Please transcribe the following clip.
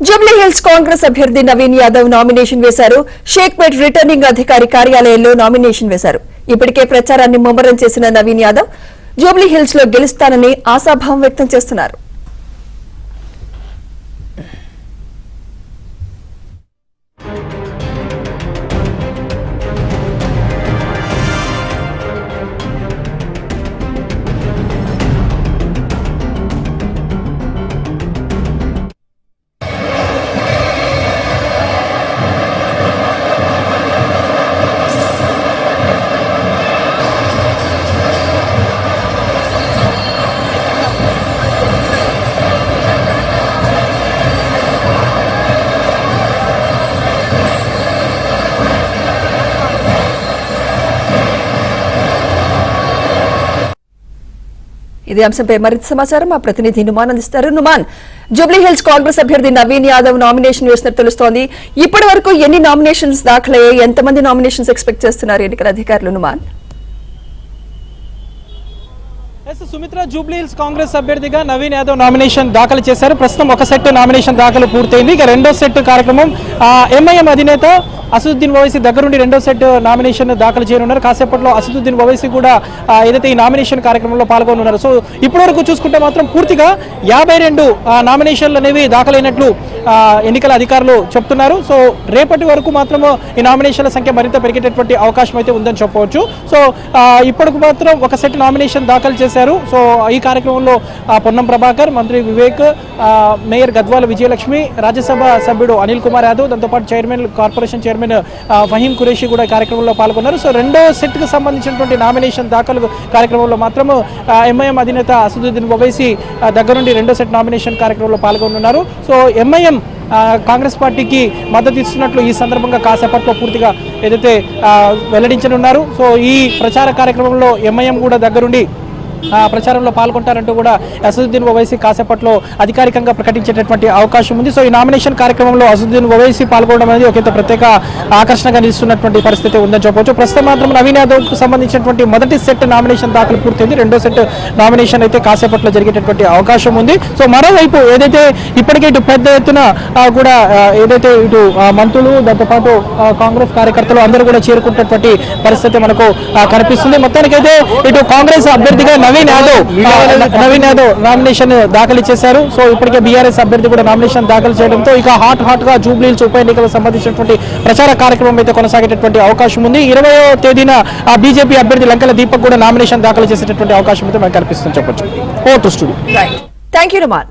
Jubilee hills Congress అభ్యర్థి Naveen Yadav nomination వేశారు. Shaikpet returning అధికారి కార్యాలయంలో నామినేషన్ వేశారు. ఇప్పటికే ప్రచారాన్ని ముమ్మరం చేసిన నవీన్ యాదవ్ జూబ్లీ హిల్స్ లో గెలుస్తానని ఆశాభావం వ్యక్తం చేస్తున్నారు. ఇదే అంశంపై మరింత సమాచారం మా ప్రతినిధి నుమాన్ అందిస్తారు. నుమాన్, జూబ్లీ హిల్స్ కాంగ్రెస్ అభ్యర్థి నవీన్ యాదవ్ నామినేషన్ వేసినట్టు తెలుస్తోంది. ఇప్పటి వరకు ఎన్ని నామినేషన్స్ దాఖలయ్యాయి? ఎంతమంది నామినేషన్స్ ఎక్స్పెక్ట్ చేస్తున్నారు ఎన్నికల అధికారులు? నుమాన్, సుమిత్ర, జూబ్లీ హిల్స్ కాంగ్రెస్ అభ్యర్థిగా నవీన్ యాదవ్ నామినేషన్ దాఖలు చేశారు. ప్రస్తుతం ఒక సెట్ నామినేషన్ దాఖలు పూర్తయింది. ఇక రెండో సెట్ కార్యక్రమం ఎంఐఎం అధినేత అసదుద్దీన్ ఓవైసీ దగ్గరుండి రెండో సెట్ నామినేషన్ దాఖలు చేయనున్నారు. కాసేపట్లో అసదుద్దీన్ ఓవైసీ కూడా ఏదైతే ఈ నామినేషన్ కార్యక్రమంలో పాల్గొనున్నారు. సో ఇప్పటివరకు చూసుకుంటే మాత్రం పూర్తిగా 52 నామినేషన్లు అనేవి దాఖలైనట్లు ఎన్నికల అధికారులు చెప్తున్నారు. సో రేపటి వరకు మాత్రం ఈ నామినేషన్ల సంఖ్య మరింత పెరిగేటటువంటి అవకాశం అయితే ఉందని చెప్పవచ్చు. సో ఇప్పటికి మాత్రం ఒక సెట్ నామినేషన్ దాఖలు చేశారు. సో ఈ కార్యక్రమంలో పొన్నం ప్రభాకర్, మంత్రి వివేక్, మేయర్ గద్వాల విజయలక్ష్మి, రాజ్యసభ సభ్యుడు అనిల్ కుమార్ యాదవ్, దాంతోపాటు chairman, corporation chairman Faheem Qureshi కూడా కార్యక్రమంలో పాల్గొన్నారు. సో రెండో సెట్ కు సంబంధించినటువంటి నామినేషన్ దాఖలు కార్యక్రమంలో మాత్రం ఎంఐఎం అధినేత అసదుద్దీన్ ఓవైసీ దగ్గరుండి రెండో సెట్ నామినేషన్ కార్యక్రమంలో పాల్గొనున్నారు. సో ఎంఐఎం కాంగ్రెస్ పార్టీకి మద్దతు ఇస్తున్నట్లు ఈ సందర్భంగా కాసేపట్లో పూర్తిగా ఏదైతే వెల్లడించనున్నారు. సో ఈ ప్రచార కార్యక్రమంలో ఎంఐఎం కూడా దగ్గరుండి ప్రచారంలో పాల్గొంటారంటూ కూడా అసదుద్దీన్ ఓవైసీ కాసేపట్లో అధికారికంగా ప్రకటించేటటువంటి అవకాశం ఉంది. సో ఈ నామినేషన్ కార్యక్రమంలో అసదుద్దీన్ ఓవైసీ పాల్గొనడం అనేది ఒక ప్రత్యేక ఆకర్షణగా నిలుస్తున్నటువంటి పరిస్థితి ఉందని చెప్పవచ్చు. ప్రస్తుతం మాత్రం నవీన్ యాదవ్ కు సంబంధించినటువంటి మొదటి సెట్ నామినేషన్ దాఖలు పూర్తయింది. రెండో సెట్ నామినేషన్ అయితే కాసేపట్లో జరిగేటటువంటి అవకాశం ఉంది. సో మరోవైపు ఏదైతే ఇప్పటికే ఇటు పెద్ద ఎత్తున కూడా ఏదైతే ఇటు మంత్రులు, దాంతోపాటు కాంగ్రెస్ కార్యకర్తలు అందరూ కూడా చేరుకున్నటువంటి పరిస్థితి మనకు కనిపిస్తుంది. మొత్తానికైతే ఇటు కాంగ్రెస్ అభ్యర్థిగా నవీన్ యాదవ్ నామినేషన్ దాఖలు చేశారు. సో ఇప్పటికే బీఆర్ఎస్ అభ్యర్థి కూడా నామినేషన్ దాఖలు చేయడంతో ఇక హాట్ గా జూబ్లీ హిల్స్ ఉప ఎన్నికలకు సంబంధించినటువంటి ప్రచార కార్యక్రమం అయితే కొనసాగేటటువంటి అవకాశం ఉంది. 20వ తేదీన బీజేపీ అభ్యర్థి లంకల దీపక్ కూడా నామినేషన్ దాఖలు చేసేటటువంటి అవకాశం అయితే మనకు కనిపిస్తుంది చెప్పొచ్చు. Thank you Numan.